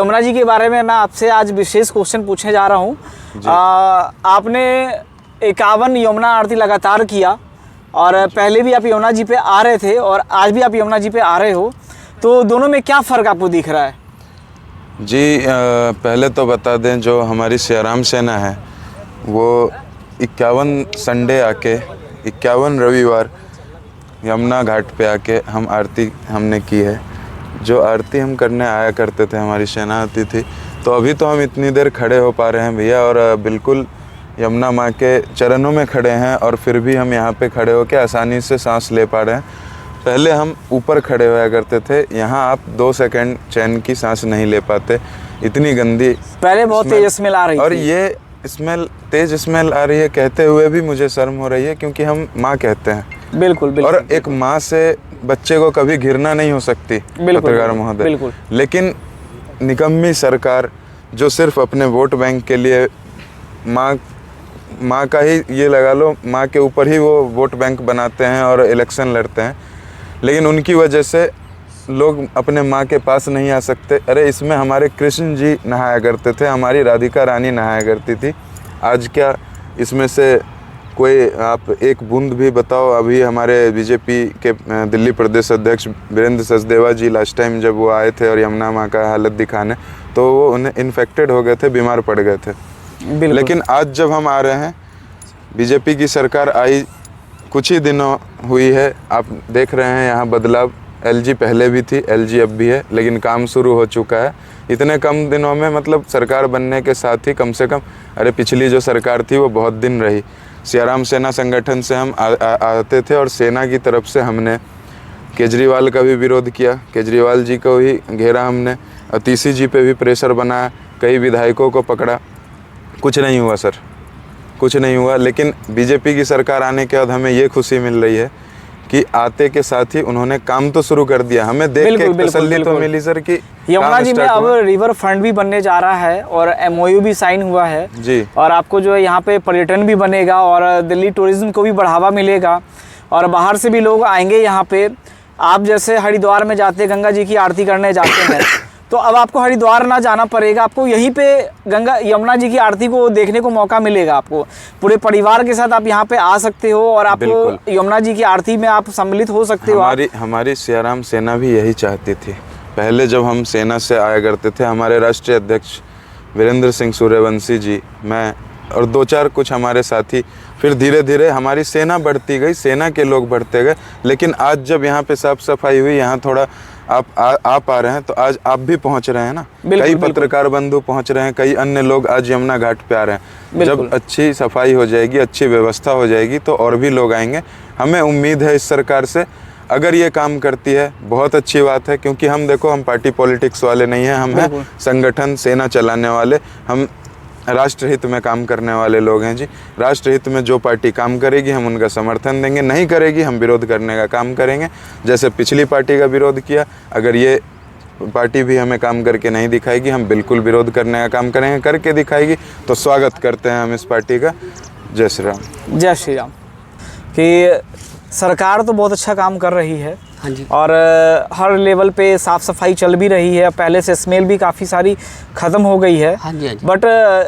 यमुना जी के बारे में मैं आपसे आज विशेष क्वेश्चन पूछने जा रहा हूँ। आपने 51 यमुना आरती लगातार किया और पहले भी आप यमुना जी पे आ रहे थे और आज भी आप यमुना जी पे आ रहे हो, तो दोनों में क्या फ़र्क आपको दिख रहा है? जी पहले तो बता दें, जो हमारी सियाराम सेना है वो 51 संडे आके 51 रविवार यमुना घाट पे आके हम आरती हमने की है। जो आरती हम करने आया करते थे, हमारी सेना आती थी, तो अभी तो हम इतनी देर खड़े हो पा रहे हैं भैया, और बिल्कुल यमुना माँ के चरणों में खड़े हैं, और फिर भी हम यहाँ पे खड़े होकर आसानी से सांस ले पा रहे हैं। पहले हम ऊपर खड़े होया करते थे, यहाँ आप 2 सेकंड चैन की सांस नहीं ले पाते, इतनी गंदी पहले बहुत तेज स्मेल आ रही थी। और ये स्मेल, तेज स्मेल आ रही है कहते हुए भी मुझे शर्म हो रही है, क्योंकि हम माँ कहते हैं। बिल्कुल बिल्कुल। और एक माँ से बच्चे को कभी घृणा नहीं हो सकती पत्रकार महोदय, लेकिन निकम्मी सरकार जो सिर्फ अपने वोट बैंक के लिए माँ का ही ये लगा लो, माँ के ऊपर ही वो वोट बैंक बनाते हैं और इलेक्शन लड़ते हैं, लेकिन उनकी वजह से लोग अपने माँ के पास नहीं आ सकते। अरे इसमें हमारे कृष्ण जी नहाया करते थे, हमारी राधिका रानी नहाया करती थी, आज क्या इसमें से कोई आप एक बूंद भी बताओ? अभी हमारे बीजेपी के दिल्ली प्रदेश अध्यक्ष वीरेंद्र सचदेवा जी लास्ट टाइम जब वो आए थे और यमुना माँ का हालत दिखाने, तो वो उन्हें इन्फेक्टेड हो गए थे, बीमार पड़ गए थे। लेकिन आज जब हम आ रहे हैं, बीजेपी की सरकार आई कुछ ही दिनों हुई है, आप देख रहे हैं यहाँ बदलाव। एलजी पहले भी थी, एलजी अब भी है, लेकिन काम शुरू हो चुका है इतने कम दिनों में। मतलब सरकार बनने के साथ ही कम से कम, अरे पिछली जो सरकार थी वो बहुत दिन रही। सियाराम सेना संगठन से हम आते थे और सेना की तरफ से हमने केजरीवाल का भी विरोध किया, केजरीवाल जी को ही घेरा हमने, अतीसी जी पे भी प्रेशर बनाया, कई विधायकों को पकड़ा, कुछ नहीं हुआ सर, कुछ नहीं हुआ। लेकिन बीजेपी की सरकार आने के बाद हमें ये खुशी मिल रही है कि आते के साथ ही उन्होंने काम तो शुरू कर दिया। हमें देख के तसल्ली तो मिली सर कि यमुना जी में अब रिवर फ्रंट भी बनने जा रहा है और एमओयू भी साइन हुआ है जी, और आपको जो है यहाँ पे पर्यटन भी बनेगा और दिल्ली टूरिज्म को भी बढ़ावा मिलेगा और बाहर से भी लोग आएंगे यहाँ पे। आप जैसे हरिद्वार में जाते, गंगा जी की आरती करने जाते हैं, तो अब आपको हरिद्वार ना जाना पड़ेगा, आपको यहीं पे यमुना जी की आरती को देखने को मौका मिलेगा। आपको पूरे परिवार के साथ आप यहाँ पे आ सकते हो और आपको यमुना जी की आरती में आप सम्मिलित हो सकते हो। हमारी सियाराम सेना भी यही चाहती थी। पहले जब हम सेना से आया करते थे, हमारे राष्ट्रीय अध्यक्ष वीरेंद्र सिंह सूर्यवंशी जी, मैं और 2-4 कुछ हमारे साथी, फिर धीरे धीरे हमारी सेना बढ़ती गई, सेना के लोग बढ़ते गए। लेकिन आज जब यहाँ पे साफ सफाई हुई, यहाँ थोड़ा आप आ पा रहे हैं, तो आज आप भी पहुँच रहे हैं ना, कई पत्रकार बंधु पहुँच रहे हैं, कई अन्य लोग आज यमुना घाट पे आ रहे हैं। जब अच्छी सफाई हो जाएगी, अच्छी व्यवस्था हो जाएगी, तो और भी लोग आएंगे। हमें उम्मीद है इस सरकार से, अगर ये काम करती है बहुत अच्छी बात है, क्योंकि हम देखो, हम पार्टी पॉलिटिक्स वाले नहीं हैं, हम हैं संगठन सेना चलाने वाले, हम राष्ट्रहित में काम करने वाले लोग हैं जी। राष्ट्रहित में जो पार्टी काम करेगी हम उनका समर्थन देंगे, नहीं करेगी हम विरोध करने का काम करेंगे। जैसे पिछली पार्टी का विरोध किया, अगर ये पार्टी भी हमें काम करके नहीं दिखाएगी, हम बिल्कुल विरोध करने का काम करेंगे। करके दिखाएगी तो स्वागत करते हैं हम इस पार्टी का। जय श्री राम। जय श्री राम। कि सरकार तो बहुत अच्छा काम कर रही है, हाँ जी, और हर लेवल पे साफ़ सफाई चल भी रही है, पहले से स्मेल भी काफ़ी सारी ख़त्म हो गई है। हाँ जी, हाँ जी। बट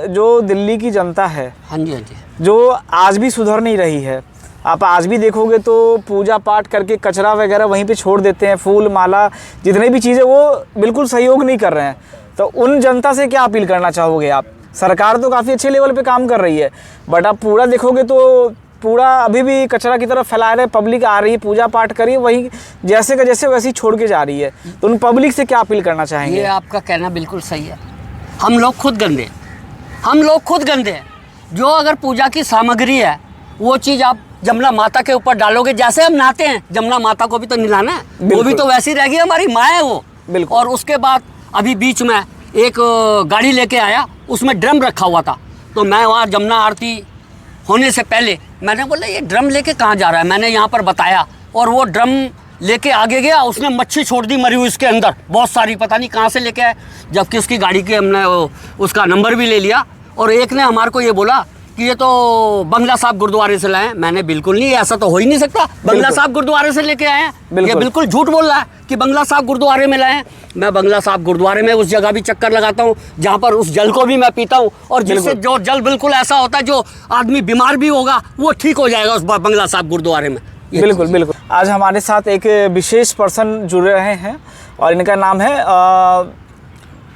जो दिल्ली की जनता है, हाँ जी, हाँ जी, जो आज भी सुधर नहीं रही है। आप आज भी देखोगे तो पूजा पाठ करके कचरा वगैरह वहीं पे छोड़ देते हैं, फूल माला जितने भी चीज़ें, वो बिल्कुल सहयोग नहीं कर रहे हैं। तो उन जनता से क्या अपील करना चाहोगे आप? सरकार तो काफ़ी अच्छे लेवल पे काम कर रही है, बट आप पूरा देखोगे तो पूरा अभी भी कचरा की तरफ फैला रहे, पब्लिक आ रही है, पूजा पाठ करी, वही जैसे का जैसे वैसे ही छोड़ के जा रही है। तो उन पब्लिक से क्या अपील करना चाहेंगे? ये आपका कहना बिल्कुल सही है। हम लोग खुद गंदे हैं, हम लोग खुद गंदे हैं। जो अगर पूजा की सामग्री है, वो चीज़ आप जमुना माता के ऊपर डालोगे, जैसे हम नहाते हैं, जमुना माता को भी तो नहलाना है, वो भी तो वैसी रहेगी, हमारी माँ है वो। बिल्कुल। और उसके बाद अभी बीच में एक गाड़ी लेके आया, उसमें ड्रम रखा हुआ था, तो मैं वहाँ जमुना आरती होने से पहले मैंने बोला ये ड्रम लेके कहाँ जा रहा है, मैंने यहाँ पर बताया, और वो ड्रम लेके आगे गया, उसने मच्छी छोड़ दी मरी हुई इसके अंदर बहुत सारी, पता नहीं कहाँ से लेके आए, जबकि उसकी गाड़ी के हमने उसका नंबर भी ले लिया। और एक ने हमारे को ये बोला कि ये तो बंगला साहब गुरुद्वारे से लाए हैं। मैंने बिल्कुल नहीं, ऐसा तो हो ही नहीं सकता। बंगला साहब गुरुद्वारे से लेके आए हैं, ये बिल्कुल झूठ बोल रहा है कि बंगला साहब गुरुद्वारे में लाए हैं। मैं बंगला साहब गुरुद्वारे में उस जगह भी चक्कर लगाता हूँ जहाँ पर उस जल को भी मैं पीता हूँ, और जिससे जो जल बिल्कुल ऐसा होता है जो आदमी बीमार भी होगा वो ठीक हो जाएगा उस बंगला साहब गुरुद्वारे में। बिल्कुल बिल्कुल। आज हमारे साथ एक विशेष पर्सन जुड़ रहे हैं और इनका नाम है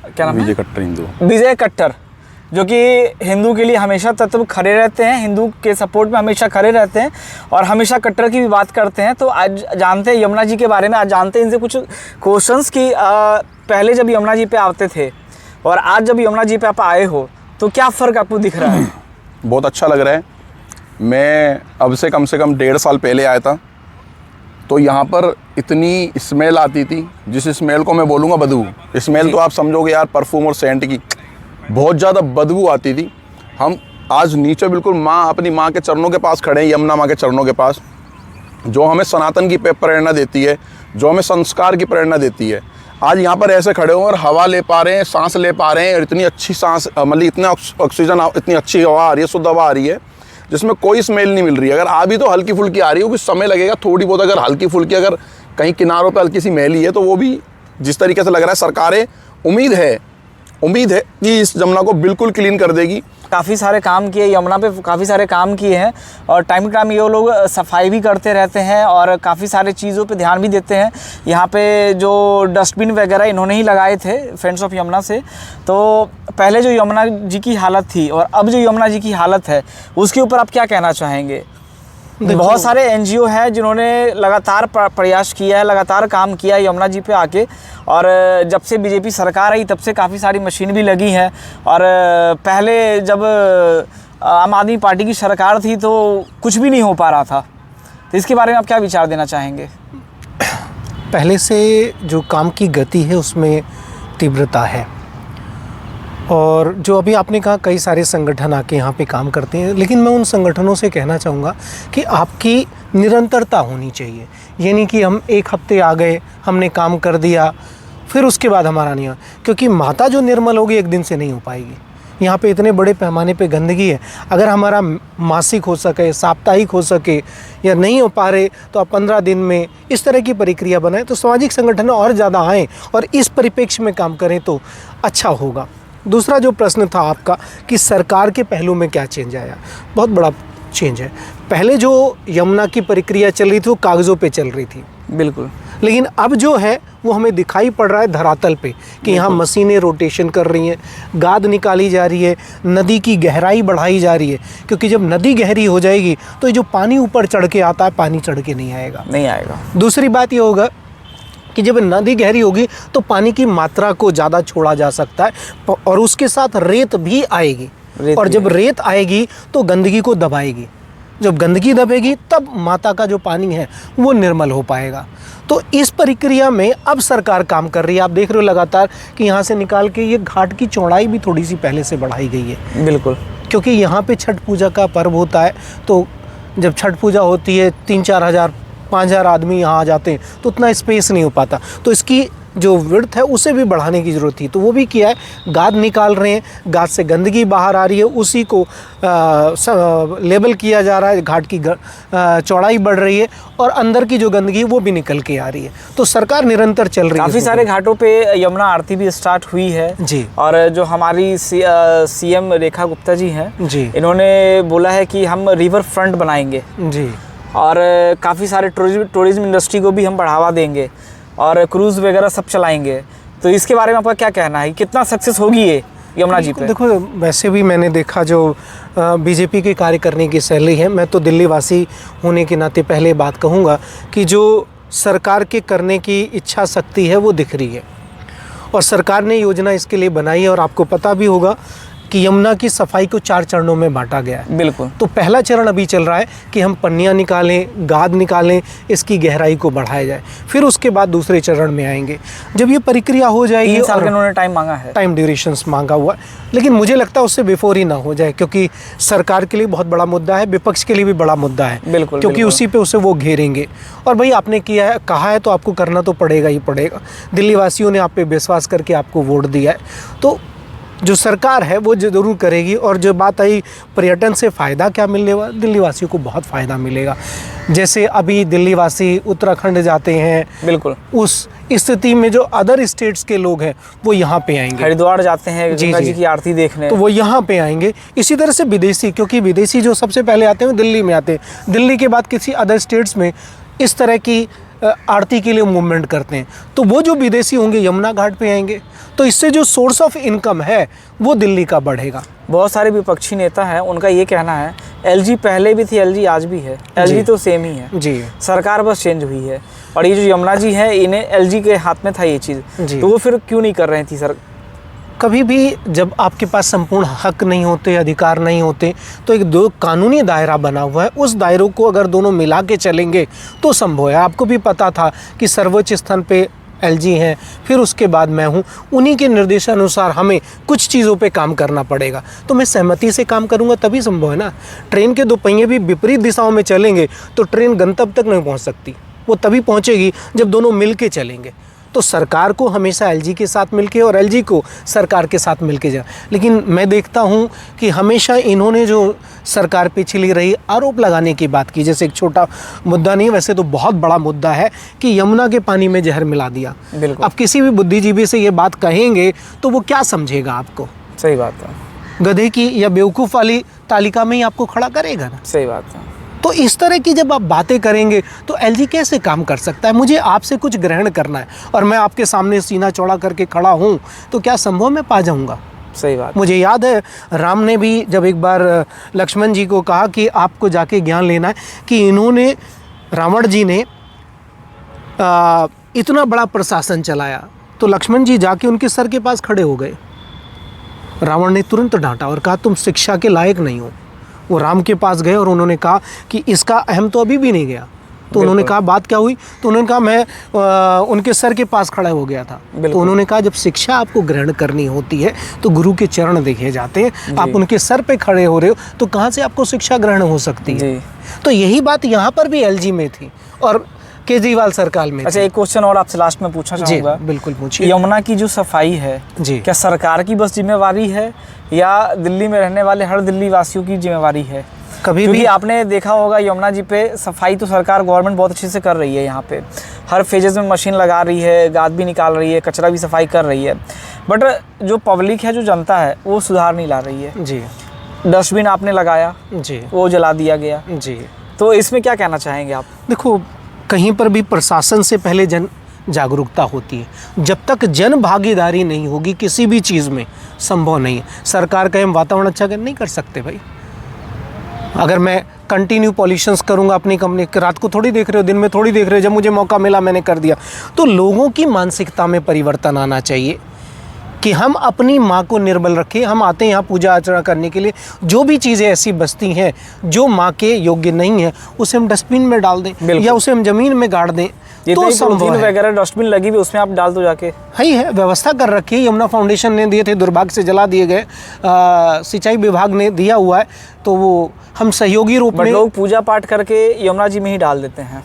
क्या नाम है? विजय कट्टर हिंदू। विजय कट्टर, जो कि हिंदू के लिए हमेशा तत्व खड़े रहते हैं, हिंदू के सपोर्ट में हमेशा खड़े रहते हैं और हमेशा कट्टर की भी बात करते हैं। तो आज जानते हैं यमुना जी के बारे में, आज जानते हैं इनसे कुछ क्वेश्चंस कि पहले जब यमुना जी पे आते थे और आज जब यमुना जी पे आप आए हो तो क्या फ़र्क आपको दिख रहा है? बहुत अच्छा लग रहा है। मैं अब से कम 1.5 साल पहले आया था तो यहाँ पर इतनी स्मेल आती थी, जिस स्मेल को मैं बोलूँगा बदबू। स्मेल तो आप समझोगे यार परफ्यूम और सेंट की, बहुत ज़्यादा बदबू आती थी। हम आज नीचे बिल्कुल अपनी माँ के चरणों के पास खड़े हैं, यमुना माँ के चरणों के पास, जो हमें सनातन की प्रेरणा देती है, जो हमें संस्कार की प्रेरणा देती है। आज यहाँ पर ऐसे खड़े हो और हवा ले पा रहे हैं, सांस ले पा रहे हैं, और इतनी अच्छी सांस, मतलब इतना ऑक्सीजन, इतनी अच्छी हवा आ रही है, शुद्ध हवा आ रही है जिसमें कोई स्मेल नहीं मिल रही है। अगर आ भी तो हल्की फुल्की आ रही है, कुछ समय लगेगा थोड़ी बहुत। अगर हल्की फुल्की अगर कहीं किनारों पे हल्की सी मैली है तो वो भी जिस तरीके से लग रहा है, सरकारें उम्मीद है कि इस यमुना को बिल्कुल क्लीन कर देगी। काफ़ी सारे काम किए यमुना पे, काफ़ी सारे काम किए हैं और टाइम टू टाइम ये लोग सफाई भी करते रहते हैं और काफ़ी सारे चीज़ों पे ध्यान भी देते हैं। यहाँ पे जो डस्टबिन वगैरह इन्होंने ही लगाए थे फ्रेंड्स ऑफ यमुना से। तो पहले जो यमुना जी की हालत थी और अब जो यमुना जी की हालत है उसके ऊपर आप क्या कहना चाहेंगे? बहुत सारे एनजीओ हैं जिन्होंने लगातार प्रयास किया है, लगातार काम किया है यमुना जी पे आके, और जब से बीजेपी सरकार आई तब से काफ़ी सारी मशीन भी लगी हैं। और पहले जब आम आदमी पार्टी की सरकार थी तो कुछ भी नहीं हो पा रहा था। तो इसके बारे में आप क्या विचार देना चाहेंगे? पहले से जो काम की गति है उसमें तीव्रता है, और जो अभी आपने कहा कई सारे संगठन आके यहाँ पे काम करते हैं, लेकिन मैं उन संगठनों से कहना चाहूँगा कि आपकी निरंतरता होनी चाहिए। ये नहीं कि हम एक हफ्ते आ गए, हमने काम कर दिया, फिर उसके बाद हमारा नहीं हो, क्योंकि माता जो निर्मल होगी एक दिन से नहीं हो पाएगी। यहाँ पे इतने बड़े पैमाने पे गंदगी है, अगर हमारा मासिक हो सके, साप्ताहिक हो सके, या नहीं हो पा रहे तो आप 15 दिन में इस तरह की प्रक्रिया बनाएं तो सामाजिक संगठन और ज़्यादा आएँ और इस परिप्रेक्ष्य में काम करें तो अच्छा होगा। दूसरा जो प्रश्न था आपका कि सरकार के पहलू में क्या चेंज आया, बहुत बड़ा चेंज है। पहले जो यमुना की प्रक्रिया चल रही थी वो कागज़ों पे चल रही थी, बिल्कुल, लेकिन अब जो है वो हमें दिखाई पड़ रहा है धरातल पे कि यहाँ मशीनें रोटेशन कर रही हैं, गाद निकाली जा रही है, नदी की गहराई बढ़ाई जा रही है, क्योंकि जब नदी गहरी हो जाएगी तो ये जो पानी ऊपर चढ़ के आता है, पानी चढ़ के नहीं आएगा। दूसरी बात ये होगा कि जब नदी गहरी होगी तो पानी की मात्रा को ज़्यादा छोड़ा जा सकता है और उसके साथ रेत भी आएगी, और जब रेत आएगी तो गंदगी को दबाएगी। जब गंदगी दबेगी तब माता का जो पानी है वो निर्मल हो पाएगा। तो इस प्रक्रिया में अब सरकार काम कर रही है। आप देख रहे हो लगातार कि यहाँ से निकाल के ये घाट की चौड़ाई भी थोड़ी सी पहले से बढ़ाई गई है। बिल्कुल, क्योंकि यहाँ पे छठ पूजा का पर्व होता है, तो जब छठ पूजा होती है 3-4 हज़ार 5,000 आदमी यहाँ आ जाते हैं तो उतना स्पेस नहीं हो पाता, तो इसकी जो विड्थ है उसे भी बढ़ाने की ज़रूरत थी। तो वो भी किया है, गाद निकाल रहे हैं, गाद से गंदगी बाहर आ रही है, उसी को लेबल किया जा रहा है, घाट की चौड़ाई बढ़ रही है और अंदर की जो गंदगी है वो भी निकल के आ रही है। तो सरकार निरंतर चल रही है। काफ़ी सारे घाटों पे यमुना आरती भी स्टार्ट हुई है जी, और जो हमारी सीएम रेखा गुप्ता जी हैं जी, इन्होंने बोला है कि हम रिवर फ्रंट बनाएंगे जी, और काफ़ी सारे टूरिज्म इंडस्ट्री को भी हम बढ़ावा देंगे और क्रूज़ वगैरह सब चलाएंगे। तो इसके बारे में आपका क्या कहना है, कितना सक्सेस होगी ये यमुना जी पे? देखो, वैसे भी मैंने देखा जो बीजेपी के कार्य करने की शैली है, मैं तो दिल्ली वासी होने के नाते पहले बात कहूँगा कि जो सरकार के करने की इच्छा शक्ति है वो दिख रही है और सरकार ने योजना इसके लिए बनाई है। और आपको पता भी होगा कि यमुना की सफाई को 4 चरणों में बांटा गया है। बिल्कुल। तो पहला चरण अभी चल रहा है कि हम पन्नियाँ निकालें, गाद निकालें, इसकी गहराई को बढ़ाया जाए, फिर उसके बाद दूसरे चरण में आएंगे। जब ये प्रक्रिया हो जाएगी, 3 साल का उन्होंने टाइम मांगा है, टाइम ड्यूरेशंस मांगा हुआ है, लेकिन मुझे लगता है उससे बिफोर ही ना हो जाए, क्योंकि सरकार के लिए बहुत बड़ा मुद्दा है, विपक्ष के लिए भी बड़ा मुद्दा है। बिल्कुल, क्योंकि बिल्कुल। उसी पे उसे वो घेरेंगे। और भाई आपने किया है, कहा है तो आपको करना तो पड़ेगा ही पड़ेगा। दिल्ली वासियों ने आप पे विश्वास करके आपको वोट दिया है, तो जो सरकार है वो ज़रूर करेगी। और जो बात आई पर्यटन से फ़ायदा क्या मिलने वाला, दिल्ली वासियों को बहुत फ़ायदा मिलेगा। जैसे अभी दिल्ली वासी उत्तराखंड जाते हैं, बिल्कुल उस स्थिति में जो अदर स्टेट्स के लोग हैं वो यहाँ पे आएंगे, हरिद्वार जाते हैं गंगा जी की आरती देखने, तो वो यहाँ पे आएंगे। इसी तरह से विदेशी, क्योंकि विदेशी जो सबसे पहले आते हैं वो दिल्ली में आते हैं, दिल्ली के बाद किसी अदर स्टेट्स में इस तरह की आरती के लिए मूवमेंट करते हैं, तो वो जो विदेशी होंगे यमुना घाट पे आएंगे, तो इससे जो सोर्स ऑफ इनकम है वो दिल्ली का बढ़ेगा। बहुत सारे विपक्षी नेता हैं, उनका ये कहना है एलजी पहले भी थी, एलजी आज भी है, एलजी तो सेम ही है जी, सरकार बस चेंज हुई है। और ये जो यमुना जी है, इन्हें एलजी के हाथ में था ये चीज़, तो वो फिर क्यों नहीं कर रही थी सर? कभी भी जब आपके पास संपूर्ण हक नहीं होते, अधिकार नहीं होते, तो एक दो कानूनी दायरा बना हुआ है, उस दायरों को अगर दोनों मिला के चलेंगे तो संभव है। आपको भी पता था कि सर्वोच्च स्थान पे एलजी हैं, फिर उसके बाद मैं हूँ, उन्हीं के निर्देशानुसार हमें कुछ चीज़ों पे काम करना पड़ेगा, तो मैं सहमति से काम करूँगा तभी संभव है ना। ट्रेन के दो पहिए भी विपरीत दिशाओं में चलेंगे तो ट्रेन गंतव्य तक नहीं पहुँच सकती, वो तभी पहुँचेगी जब दोनों मिल के चलेंगे। तो सरकार को हमेशा एलजी के साथ मिलके और एलजी को सरकार के साथ मिलके जा, लेकिन मैं देखता हूँ कि हमेशा इन्होंने जो सरकार पे छिली रही आरोप लगाने की बात की, जैसे एक छोटा मुद्दा नहीं, वैसे तो बहुत बड़ा मुद्दा है कि यमुना के पानी में जहर मिला दिया। अब किसी भी बुद्धिजीवी से ये बात कहेंगे तो वो क्या समझेगा आपको? सही बात है, गधे की या बेवकूफ़ वाली तालिका में ही आपको खड़ा करेगा ना। सही बात है। तो इस तरह की जब आप बातें करेंगे तो एलजी कैसे काम कर सकता है? मुझे आपसे कुछ ग्रहण करना है और मैं आपके सामने सीना चौड़ा करके खड़ा हूँ, तो क्या संभव मैं पा जाऊँगा? सही बात। मुझे मुझे याद है राम ने भी जब एक बार लक्ष्मण जी को कहा कि आपको जाके ज्ञान लेना है, कि इन्होंने, रावण जी ने इतना बड़ा प्रशासन चलाया, तो लक्ष्मण जी जाके उनके सर के पास खड़े हो गए। रावण ने तुरंत डांटा और कहा तुम शिक्षा के लायक नहीं हो। वो राम के पास गए और उन्होंने कहा कि इसका अहम तो अभी भी नहीं गया। तो उन्होंने कहा बात क्या हुई? तो उन्होंने कहा मैं उनके सर के पास खड़ा हो गया था। तो उन्होंने कहा जब शिक्षा आपको ग्रहण करनी होती है तो गुरु के चरण देखे जाते हैं, आप उनके सर पे खड़े हो रहे हो तो कहाँ से आपको शिक्षा ग्रहण हो सकती है? तो यही बात यहाँ पर भी एलजी में थी और केजरीवाल सरकार में। अच्छा, एक क्वेश्चन और आपसे लास्ट में पूछना चाहूँगा। बिल्कुल पूछिए। यमुना की जो सफाई है जी, क्या सरकार की बस जिम्मेवारी है या दिल्ली में रहने वाले हर दिल्ली वासियों की जिम्मेवारी है? कभी क्योंकि भी आपने देखा होगा यमुना जी पे सफाई तो सरकार गवर्नमेंट बहुत अच्छे से कर रही है, यहाँ पे हर फेजेस में मशीन लगा रही है, गाद भी निकाल रही है, कचरा भी सफाई कर रही है, बट जो पब्लिक है, जो जनता है, वो सुधार नहीं ला रही है। जी, डस्टबिन आपने लगाया जी, वो जला दिया गया। जी। तो इसमें क्या कहना चाहेंगे आप? देखो, कहीं पर भी प्रशासन से पहले जन जागरूकता होती है। जब तक जन भागीदारी नहीं होगी किसी भी चीज़ में, संभव नहीं है। सरकार का हम वातावरण अच्छा कर नहीं कर सकते भाई। अगर मैं कंटिन्यू पॉल्यूशंस करूंगा अपनी कंपनी, रात को थोड़ी देख रहे हो, दिन में थोड़ी देख रहे हो, जब मुझे मौका मिला मैंने कर दिया। तो लोगों की मानसिकता में परिवर्तन आना चाहिए कि हम अपनी माँ को निर्बल रखें। हम आते हैं यहाँ पूजा अर्चना करने के लिए, जो भी चीज़ें ऐसी बचती हैं जो माँ के योग्य नहीं है उसे हम डस्टबिन में डाल दें या उसे हम ज़मीन में गाड़ दें, तो संभव है। वगैरह डस्टबिन लगी हुई उसमें आप डाल दो जाके, है व्यवस्था कर रखी है। यमुना फाउंडेशन ने दिए थे, दुर्भाग्य से जला दिए गए। सिंचाई विभाग ने दिया हुआ है, तो वो हम सहयोगी रूप में, लोग पूजा पाठ करके यमुना जी में ही डाल देते हैं।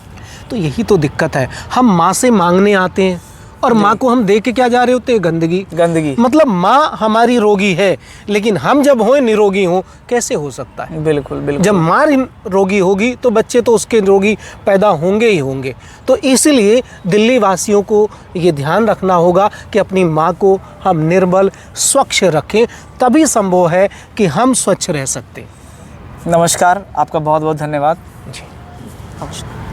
तो यही तो दिक्कत है। हम माँ से मांगने आते हैं और माँ को हम दे के क्या जा रहे होते हैं? गंदगी। मतलब माँ हमारी रोगी है, लेकिन हम जब हों निरोगी हों, कैसे हो सकता है? बिल्कुल बिल्कुल। जब माँ रोगी होगी तो बच्चे तो उसके रोगी पैदा होंगे ही होंगे। तो इसलिए दिल्ली वासियों को ये ध्यान रखना होगा कि अपनी माँ को हम निर्बल स्वच्छ रखें, तभी संभव है कि हम स्वच्छ रह सकते हैं। नमस्कार, आपका बहुत बहुत धन्यवाद। जी, नमस्कार।